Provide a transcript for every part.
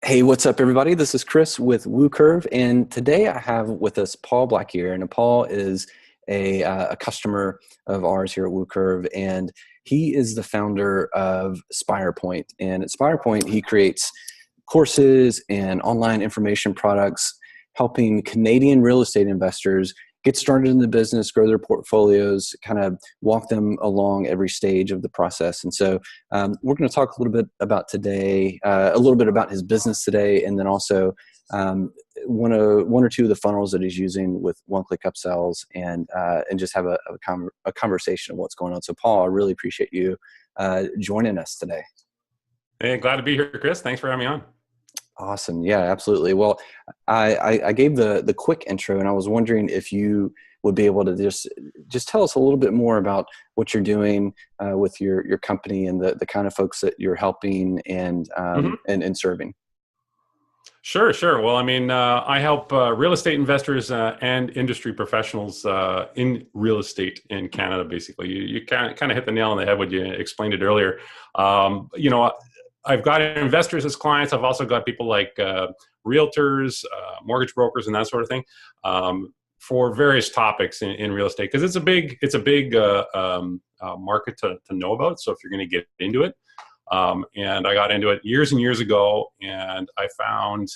Hey, what's up, everybody? This is Chris with WooCurve, and today I have with us Paul Black here. And Paul is a customer of ours here at WooCurve, and he is the founder of SpirePoint. And at SpirePoint, he creates courses and online information products, helping Canadian real estate investors get started in the business, grow their portfolios, kind of walk them along every stage of the process. And so we're going to talk a little bit about today, a little bit about his business today, and then also one or two of the funnels that he's using with one-click upsells, and just have a conversation of what's going on. So Paul, I really appreciate you joining us today. Hey, glad to be here, Chris. Thanks for having me on. Awesome. Yeah, absolutely. Well, I gave the quick intro, and I was wondering if you would be able to just tell us a little bit more about what you're doing with your company and the kind of folks that you're helping and serving. Sure. Well, I mean, I help real estate investors and industry professionals in real estate in Canada. Basically, you kind of hit the nail on the head when you explained it earlier. I've got investors as clients. I've also got people like realtors, mortgage brokers, and that sort of thing for various topics in real estate, because it's a big market to know about. So if you're going to get into it, and I got into it years and years ago, and I found,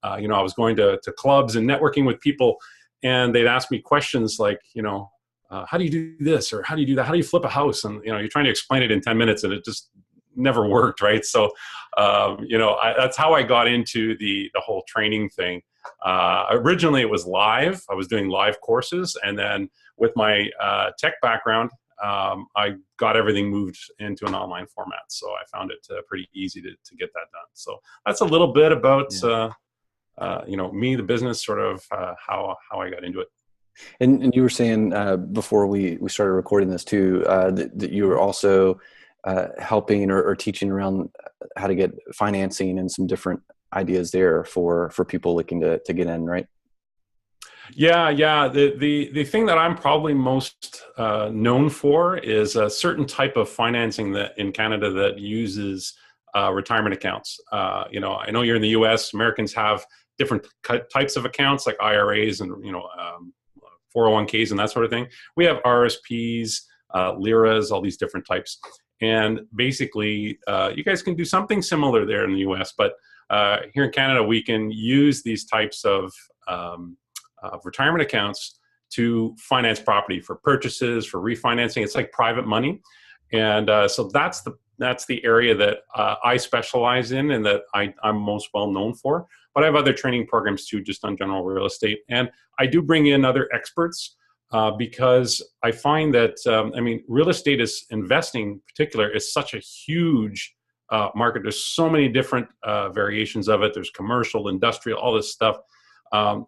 I was going to clubs and networking with people, and they'd ask me questions like, how do you do this, or how do you do that? How do you flip a house? And you're trying to explain it in 10 minutes, and it just never worked, right? So, that's how I got into the whole training thing. Originally, it was live. I was doing live courses, and then with my tech background, I got everything moved into an online format. So I found it pretty easy to get that done. So that's a little bit about me, the business, sort of how I got into it. And you were saying before we started recording this too, that you were also helping or teaching around how to get financing and some different ideas there for people looking to get in, right? Yeah. The thing that I'm probably most known for is a certain type of financing that in Canada that uses retirement accounts. I know you're in the U.S. Americans have different types of accounts like IRAs and 401ks and that sort of thing. We have RSPs, LIRAs, all these different types. And basically, you guys can do something similar there in the U.S., but here in Canada, we can use these types of retirement accounts to finance property for purchases, for refinancing. It's like private money, and so that's the area that I specialize in and that I'm most well known for. But I have other training programs too, just on general real estate, and I do bring in other experts. Because I find that, real estate is investing in particular is such a huge market. There's so many different variations of it. There's commercial, industrial, all this stuff.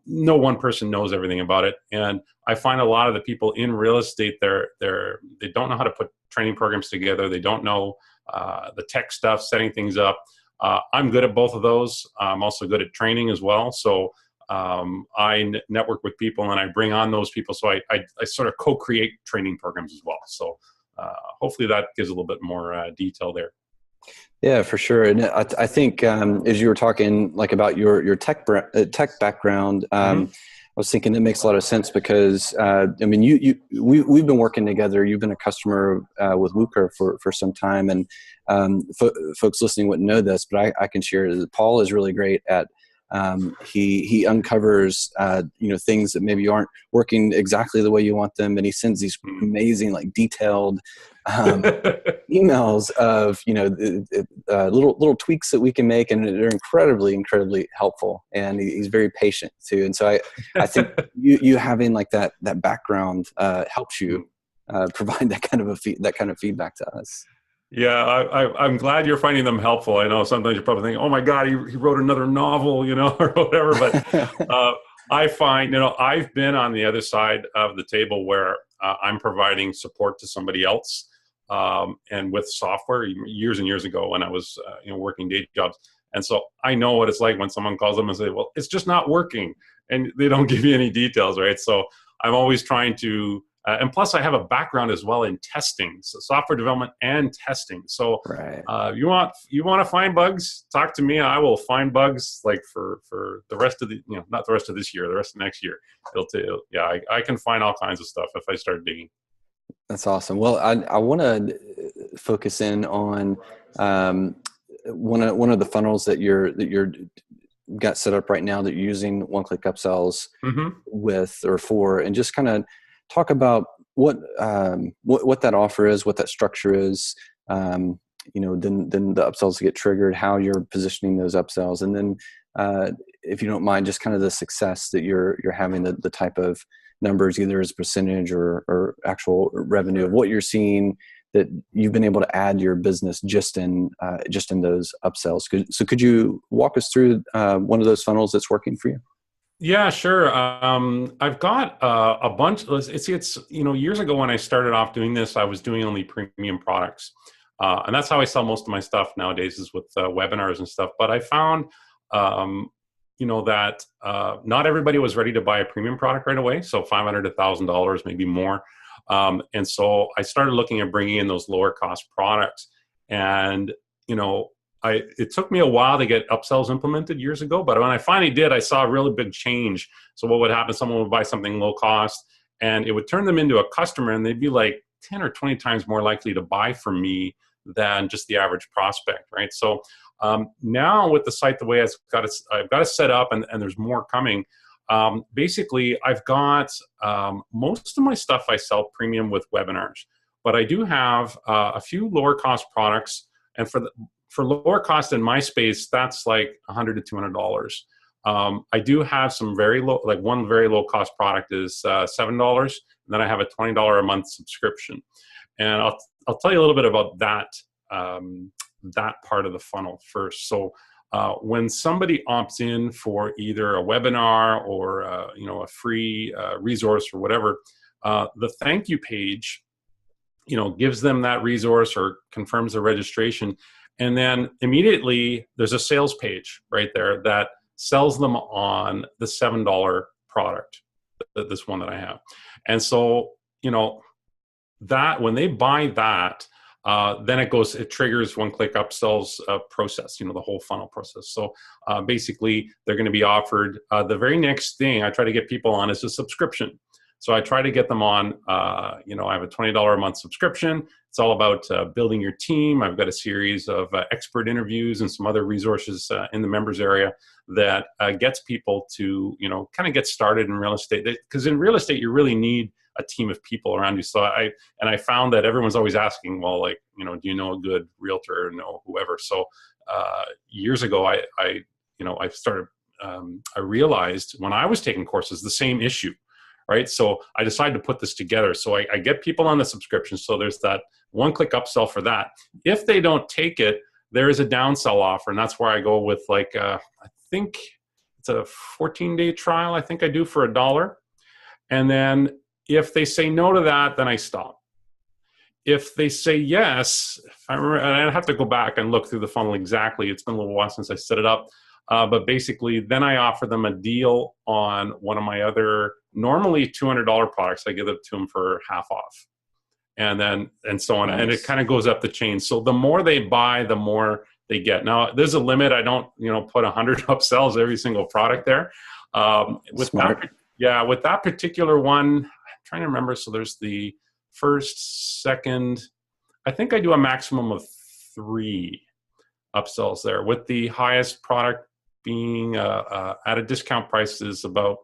No one person knows everything about it. And I find a lot of the people in real estate, they don't know how to put training programs together. They don't know the tech stuff, setting things up. I'm good at both of those. I'm also good at training as well. So I network with people and I bring on those people. So I sort of co-create training programs as well. So hopefully that gives a little bit more detail there. Yeah, for sure. And I think as you were talking like about your tech background, I was thinking it makes a lot of sense because we've been working together. You've been a customer with WooCurve for some time, and folks listening wouldn't know this, but I can share that Paul is really great at. He uncovers things that maybe aren't working exactly the way you want them, and he sends these amazing, like, detailed emails of little tweaks that we can make, and they're incredibly helpful. And he's very patient too. And so I think you having like that background helps you provide that kind of feedback to us. Yeah, I'm glad you're finding them helpful. I know sometimes you're probably thinking, oh my God, he wrote another novel, or whatever. But I find, I've been on the other side of the table where I'm providing support to somebody else. And with software years and years ago when I was, working day jobs. And so I know what it's like when someone calls them and say, well, it's just not working. And they don't give you any details, right? So I'm always trying to And plus, I have a background as well in testing, so software development and testing. So Right. you want to find bugs, talk to me. I will find bugs like for the rest of the, not the rest of this year, the rest of next year. I can find all kinds of stuff if I start digging. That's awesome. Well, I want to focus in on one of the funnels that you're got set up right now that you're using one-click upsells with or for, and just kind of talk about what that offer is, what that structure is. Then the upsells get triggered, how you're positioning those upsells, and then if you don't mind, just kind of the success that you're having, the type of numbers, either as percentage or actual revenue of what you're seeing that you've been able to add to your business just in those upsells. Could you walk us through one of those funnels that's working for you? Yeah, sure. I've got a bunch. It's years ago when I started off doing this, I was doing only premium products, and that's how I sell most of my stuff nowadays, is with webinars and stuff. But I found that not everybody was ready to buy a premium product right away. So $500 to $1,000, maybe more. And so I started looking at bringing in those lower cost products. And, it took me a while to get upsells implemented years ago, but when I finally did, I saw a really big change. So what would happen? Someone would buy something low cost and it would turn them into a customer, and they'd be like 10 or 20 times more likely to buy from me than just the average prospect, right? So now with the site, the way I've got it set up, and there's more coming. Basically, I've got most of my stuff I sell premium with webinars, but I do have a few lower cost products, and for lower cost in my space, that's like $100 to $200. I do have some very low, like one very low cost product is $7, and then I have a $20 a month subscription, and I'll tell you a little bit about that that part of the funnel first. So when somebody opts in for either a webinar or a free resource or whatever, the thank you page gives them that resource or confirms the registration, and then immediately there's a sales page right there that sells them on the $7 product, this one that I have. And so that when they buy that, then it triggers one-click upsells process, the whole funnel process. So basically, they're going to be offered the very next thing I try to get people on is a subscription. So I try to get them on, I have a $20 a month subscription. It's all about building your team. I've got a series of expert interviews and some other resources in the members area that gets people to, kind of get started in real estate. Because in real estate, you really need a team of people around you. So I found that everyone's always asking, well, like, do you know a good realtor or know whoever? So years ago, I realized when I was taking courses, the same issue, right? So I decided to put this together. So I get people on the subscription. So there's that one-click upsell for that. If they don't take it, there is a downsell offer. And that's where I go with I think it's a 14-day trial. I think I do for $1. And then if they say no to that, then I stop. If they say yes, if I remember, and I'd have to go back and look through the funnel exactly. It's been a little while since I set it up. But basically, then I offer them a deal on one of my other, normally $200 products. I give it to them for half off. And so on. Nice. And it kind of goes up the chain. So the more they buy, the more they get. Now, there's a limit. I don't, put 100 upsells every single product there. With that particular one, trying to remember. So there's the first, second, I think I do a maximum of 3 upsells there, with the highest product being at a discount price is about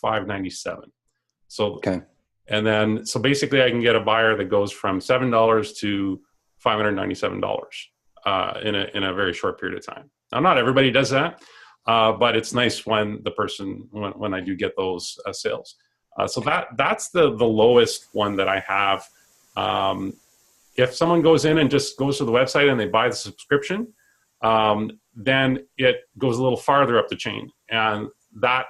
$597. So, okay. And then, so basically I can get a buyer that goes from $7 to $597 in a very short period of time. Now, not everybody does that, but it's nice when when I do get those sales. So that's the lowest one that I have. If someone goes in and just goes to the website and they buy the subscription, then it goes a little farther up the chain. And that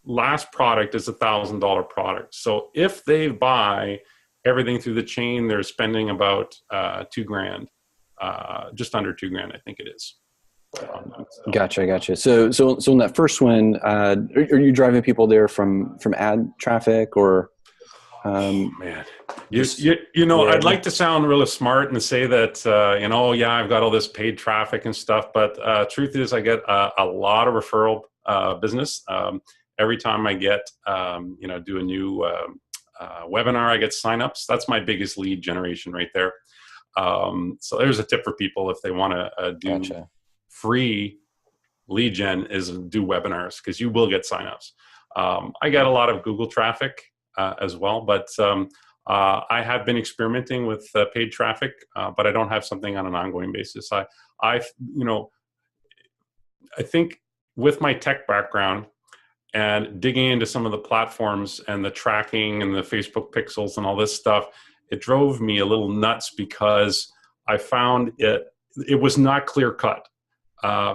last product is $1,000 product. So if they buy everything through the chain, they're spending about $2,000, just under $2,000, I think it is. Gotcha. So in that first one, are you driving people there from ad traffic or? Man, Just I'd yeah, like to sound really smart and say that, yeah, I've got all this paid traffic and stuff, but truth is I get a lot of referral business. Every time I get, do a new webinar, I get signups. That's my biggest lead generation right there. So there's a tip for people if they want to do gotcha. free lead gen is do webinars, because you will get signups. I get a lot of Google traffic as well, but I have been experimenting with paid traffic, but I don't have something on an ongoing basis. I, you know, I think with my tech background and digging into some of the platforms and the tracking and the Facebook pixels and all this stuff, it drove me a little nuts because I found it was not clear cut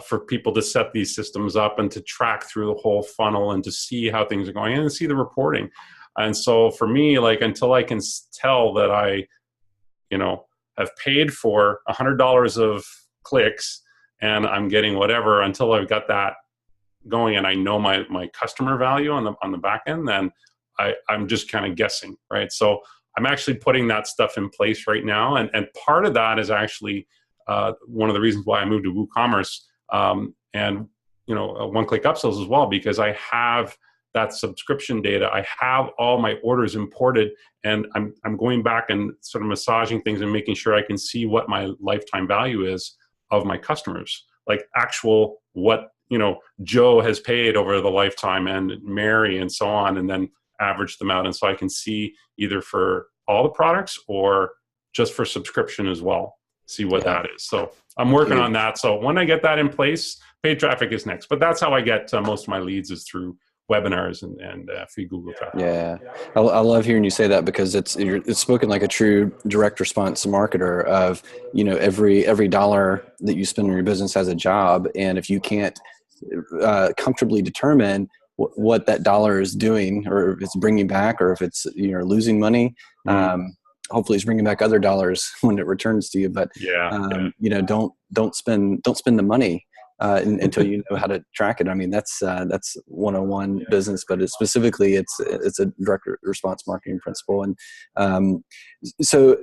for people to set these systems up and to track through the whole funnel and to see how things are going and see the reporting. And so for me, like, until I can tell that I, have paid for $100 of clicks and I'm getting whatever, until I've got that going and I know my customer value on the back end, then I'm just kind of guessing, right? So I'm actually putting that stuff in place right now. And part of that is actually one of the reasons why I moved to WooCommerce and one-click upsells as well, because I have that subscription data. I have all my orders imported, and I'm going back and sort of massaging things and making sure I can see what my lifetime value is of my customers, like actual what Joe has paid over the lifetime and Mary and so on, and then average them out. And so I can see either for all the products or just for subscription as well, see what that is. So I'm working on that. So when I get that in place, paid traffic is next. But that's how I get most of my leads, is through webinars and free Google traffic. Yeah, I love hearing you say that, because it's spoken like a true direct response marketer of, every dollar that you spend on your business has a job. And if you can't comfortably determine what that dollar is doing, or if it's bringing back, or if it's losing money, hopefully it's bringing back other dollars when it returns to you. But don't spend the money until you know how to track it. I mean, that's 101 business, but it's a direct response marketing principle. And so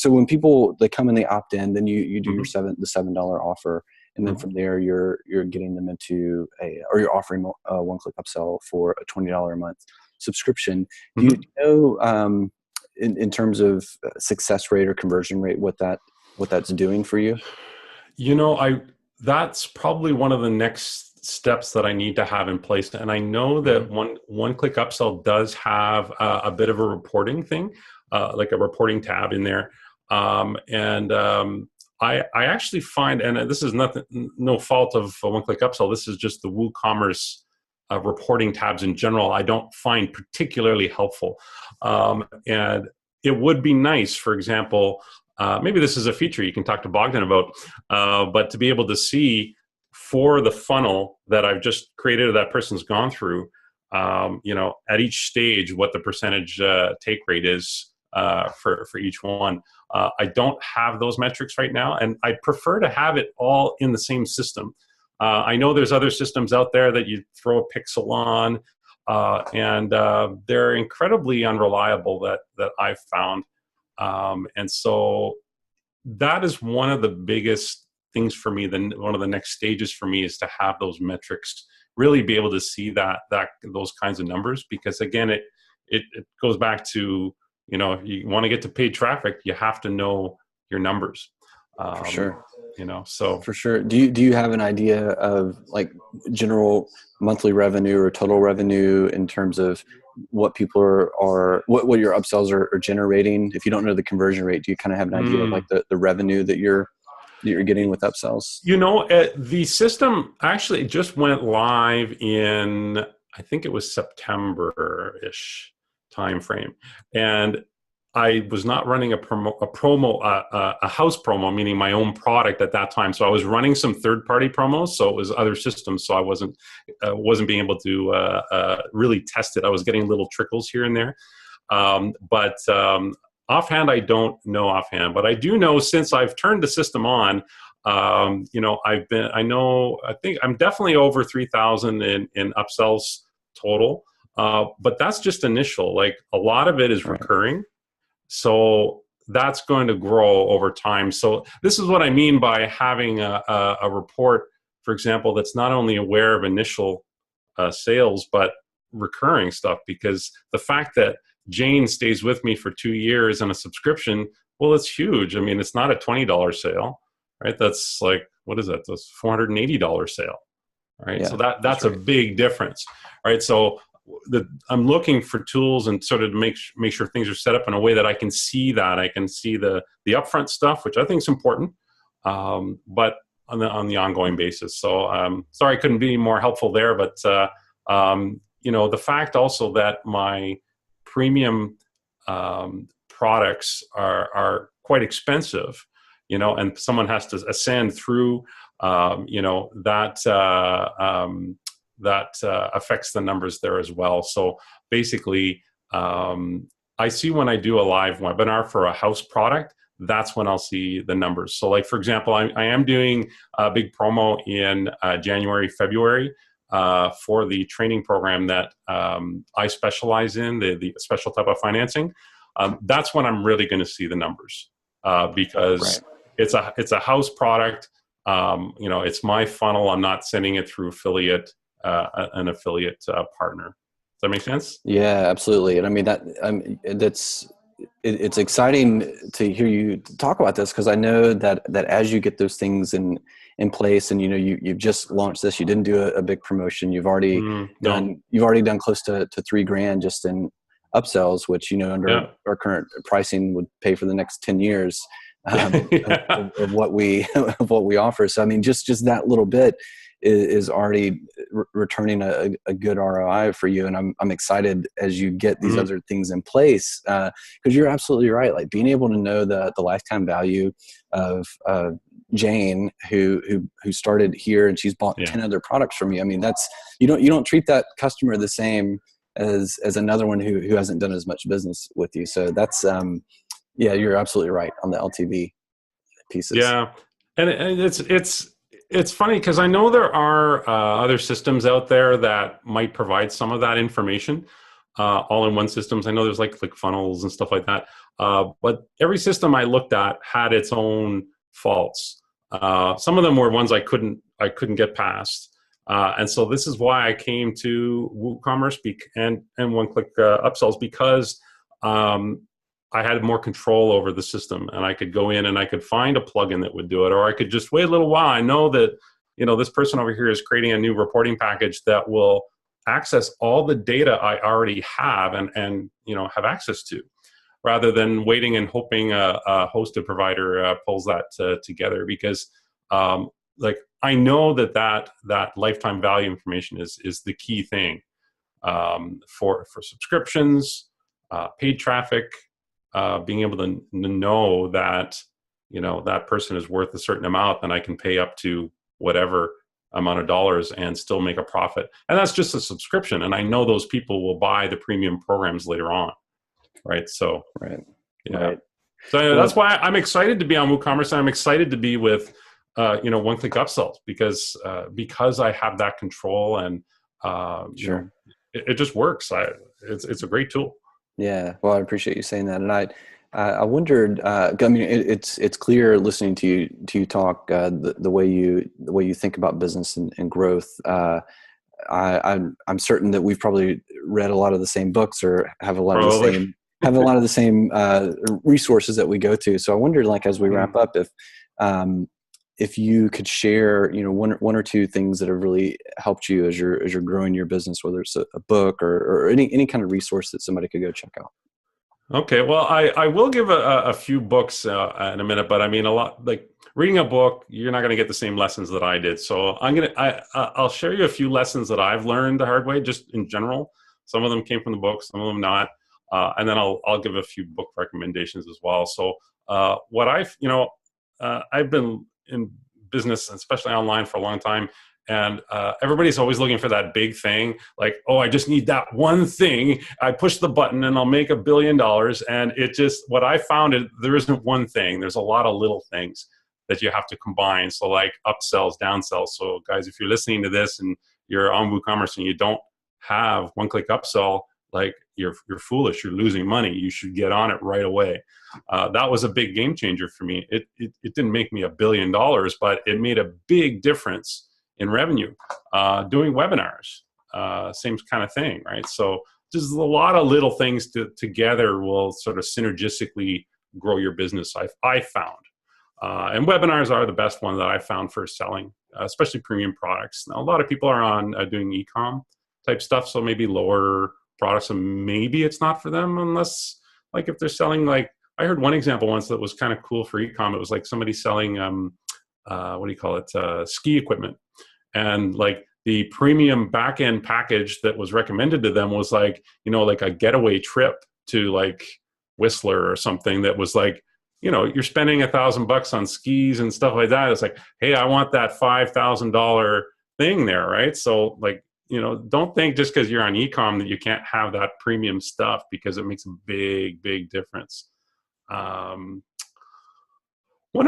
when people, they come and they opt in, then you do your $7 offer. And then from there, you're getting them into or you're offering a one-click upsell for a $20 a month subscription. Do you know, in terms of success rate or conversion rate, what that's doing for you? That's probably one of the next steps that I need to have in place. And I know that one-click upsell does have a bit of a reporting thing, like a reporting tab in there. I actually find, and this is no fault of one-click upsell, this is just the WooCommerce reporting tabs in general, I don't find particularly helpful. And it would be nice, for example, maybe this is a feature you can talk to Bogdan about, but to be able to see for the funnel that I've just created, or that person's gone through, at each stage, what the percentage take rate is for each one. I don't have those metrics right now, and I prefer to have it all in the same system. I know there's other systems out there that you throw a pixel on, and they're incredibly unreliable that I've found. And so that is one of the biggest things for me. Then one of the next stages for me is to have those metrics, really be able to see those kinds of numbers, because again, it goes back to, you want to get to paid traffic, you have to know your numbers. For sure. So for sure. Do you have an idea of like general monthly revenue or total revenue in terms of what people are what your upsells are generating? If you don't know the conversion rate, do you kind of have an idea of like the revenue that you're getting with upsells? The system actually just went live in, I think it was September-ish timeframe, and I was not running a house promo, meaning my own product at that time. So I was running some third-party promos. So it was other systems. So I wasn't being able to really test it. I was getting little trickles here and there. But offhand, I don't know offhand. But I do know, since I've turned the system on, I think I'm definitely over 3,000 in upsells total. But that's just initial. Like a lot of it is Right. recurring. So that's going to grow over time. So this is what I mean by having a report, for example, that's not only aware of initial sales, but recurring stuff, because the fact that Jane stays with me for 2 years on a subscription, well, it's huge. I mean, it's not a $20 sale, right? That's like, what is that? That's $480 sale, right? So Yeah, that's that's a right. big difference, right? So I'm looking for tools and sort of to make sure things are set up in a way that I can see that. I can see the upfront stuff, which I think is important, but on the ongoing basis. So sorry I couldn't be more helpful there, but the fact also that my premium products are quite expensive, and someone has to ascend through, that affects the numbers there as well. So basically, I see when I do a live webinar for a house product, that's when I'll see the numbers. So like, for example, I am doing a big promo in January, February for the training program that I specialize in, the special type of financing. That's when I'm really going to see the numbers because Right. it's a house product. It's my funnel. I'm not sending it through an affiliate partner. Does that make sense? Yeah, absolutely. And I mean it's exciting to hear you talk about this, because I know that as you get those things in place, and you've just launched this, you didn't do a big promotion. You've already No. done close to $3,000 just in upsells, which under Yeah. our current pricing would pay for the next 10 years Yeah. of what we of what we offer. So I mean, just that little bit is already returning a good ROI for you. And I'm excited as you get these Mhm. other things in place, because you're absolutely right. Like being able to know the lifetime value of Jane, who started here, and she's bought Yeah. 10 other products from you. I mean, that's, you don't treat that customer the same as another one who hasn't done as much business with you. So that's yeah, you're absolutely right on the LTV pieces. Yeah, and it's funny because I know there are other systems out there that might provide some of that information, all-in-one systems. I know there's like ClickFunnels and stuff like that, but every system I looked at had its own faults. Some of them were ones I couldn't get past, and so this is why I came to WooCommerce and One Click Upsells, because I had more control over the system, and I could go in and I could find a plugin that would do it, or I could just wait a little while. I know that, this person over here is creating a new reporting package that will access all the data I already have and have access to, rather than waiting and hoping a hosted provider pulls that together. Because like I know that lifetime value information is the key thing for subscriptions, paid traffic. Being able to know that that person is worth a certain amount, then I can pay up to whatever amount of dollars and still make a profit. And that's just a subscription, and I know those people will buy the premium programs later on, right? So Right. yeah, Right. so that's Well, why I'm excited to be on WooCommerce, and I'm excited to be with One Click Upsells, because I have that control, and sure. it just works. It's a great tool. Yeah. Well, I appreciate you saying that. And I wondered, I mean, it's clear listening to you talk, the way you think about business and growth. I'm certain that we've probably read a lot of the same books, or have a lot of the Probably. same resources that we go to. So I wondered, like, as we wrap Mm. up, if you could share, one or two things that have really helped you as you're growing your business, whether it's a book or any kind of resource that somebody could go check out. Okay, well, I will give a few books in a minute, but I mean, a lot, like reading a book, you're not going to get the same lessons that I did. So I'll share you a few lessons that I've learned the hard way, just in general. Some of them came from the book, some of them not, and then I'll give a few book recommendations as well. So I've been in business, especially online, for a long time. And everybody's always looking for that big thing, like, oh, I just need that one thing. I push the button and I'll make $1 billion. And what I found is there isn't one thing. There's a lot of little things that you have to combine. So like upsells, downsells. So guys, if you're listening to this and you're on WooCommerce and you don't have one-click upsell, like you're foolish, you're losing money, you should get on it right away. That was a big game changer for me. It didn't make me $1 billion, but it made a big difference in revenue. Doing webinars, same kind of thing, right? So just a lot of little things together will sort of synergistically grow your business, I found. And webinars are the best one that I found for selling, especially premium products. Now, a lot of people are on doing e-com type stuff, so maybe lower products, and maybe it's not for them unless, like, if they're selling, like, I heard one example once that was kind of cool for e-com. It was like somebody selling, what do you call it, ski equipment. And like the premium back-end package that was recommended to them was like, you know, like a getaway trip to like Whistler or something that was like, you know, you're spending $1,000 on skis and stuff like that. It's like, hey, I want that $5,000 thing there, right? So like, you know, don't think just because you're on e-com that you can't have that premium stuff, because it makes a big, big difference. One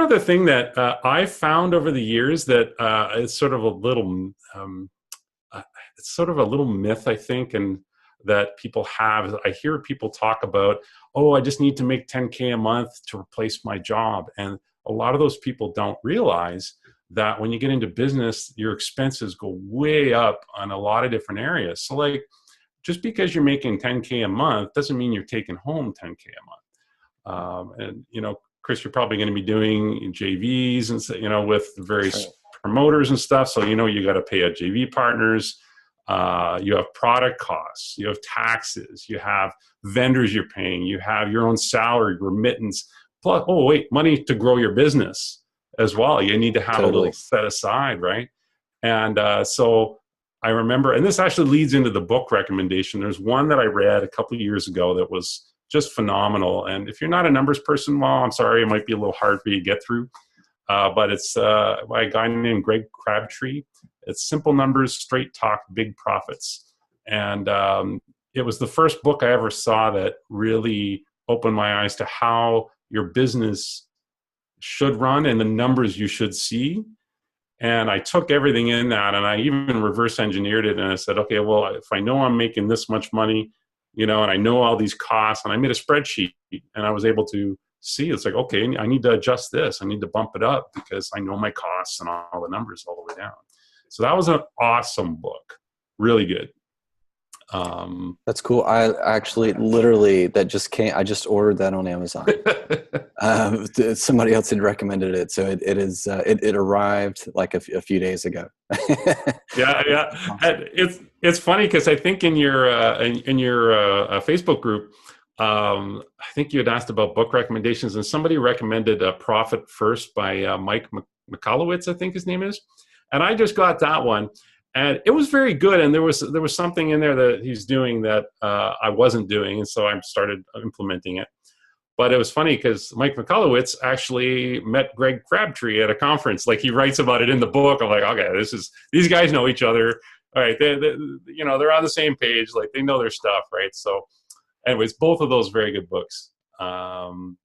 other thing that I found over the years that it's sort of a little, it's sort of a little myth, I think, and that people have. I hear people talk about, oh, I just need to make 10K a month to replace my job. And a lot of those people don't realize that when you get into business, your expenses go way up on a lot of different areas. So like, just because you're making 10K a month doesn't mean you're taking home 10K a month. And, you know, Chris, you're probably going to be doing JVs and, you know, with various promoters and stuff. So, you know, you got to pay out JV partners. You have product costs, you have taxes, you have vendors you're paying, you have your own salary, remittance, plus, oh, wait, money to grow your business as well. You need to have a little set aside, right? And so I remember, and this actually leads into the book recommendation. There's one that I read a couple of years ago that was just phenomenal. And if you're not a numbers person, well, I'm sorry, it might be a little hard for you to get through. But it's by a guy named Greg Crabtree. It's Simple Numbers, Straight Talk, Big Profits. And it was the first book I ever saw that really opened my eyes to how your business should run and the numbers you should see. And I took everything in that, and I even reverse engineered it. And I said, okay, well, if I know I'm making this much money, you know, and I know all these costs, and I made a spreadsheet, and I was able to see, it's like, okay, I need to adjust this. I need to bump it up because I know my costs and all the numbers all the way down. So that was an awesome book. Really good. That's cool. I actually literally that just came. I just ordered that on Amazon. Somebody else had recommended it, so it arrived like a few days ago. Yeah. And it's funny because I think in your Facebook group, I think you had asked about book recommendations, and somebody recommended Profit First by Mike Michalowicz, I think his name is, and I just got that one. And it was very good, and there was something in there that he's doing that I wasn't doing, and so I started implementing it. But it was funny because Mike Michalowicz actually met Greg Crabtree at a conference. Like, he writes about it in the book. I'm like, okay, these guys know each other. All right, they're on the same page. Like, they know their stuff, right? So, anyways, both of those very good books. On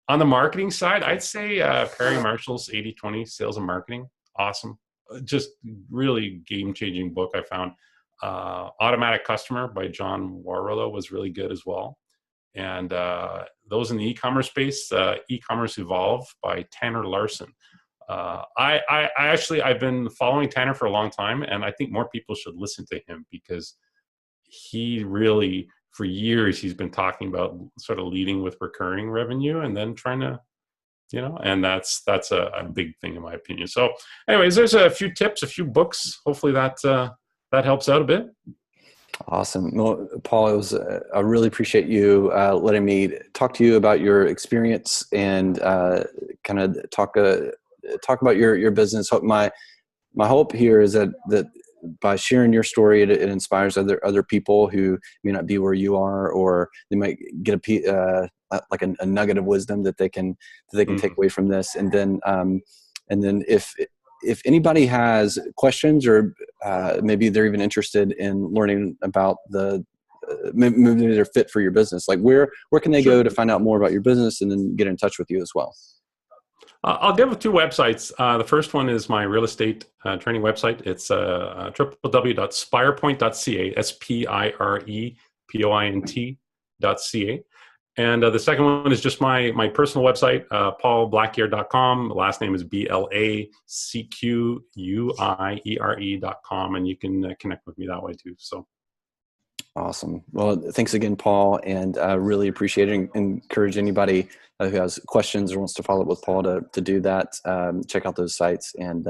the marketing side, I'd say Perry Marshall's 80/20 Sales and Marketing. Awesome. Just really game-changing book I found. Automatic Customer by John Warrillow was really good as well. And those in the e-commerce space, E-commerce Evolve by Tanner Larson. I've been following Tanner for a long time, and I think more people should listen to him because he really, for years, he's been talking about sort of leading with recurring revenue and then trying to, and that's a big thing in my opinion. So anyways, there's a few tips, a few books. Hopefully that helps out a bit. Awesome. Well, Paul, I really appreciate you letting me talk to you about your experience and kind of talk about your business. My hope here is that by sharing your story, it inspires other people who may not be where you are, or they might get like a nugget of wisdom that they can take away from this. And then if anybody has questions, or maybe they're even interested in learning about maybe they're fit for your business, like where can they go to find out more about your business and then get in touch with you as well? I'll give two websites. The first one is my real estate training website. It's www.spirepoint.ca, SpirePoint.ca. And the second one is just my personal website, paulblackier.com. Last name is BLACQUIERE.com, and you can connect with me that way too. So. Awesome. Well, thanks again, Paul, and really appreciate it. Encourage anybody who has questions or wants to follow up with Paul to do that. Check out those sites, and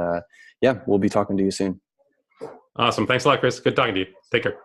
yeah, we'll be talking to you soon. Awesome. Thanks a lot, Chris. Good talking to you. Take care.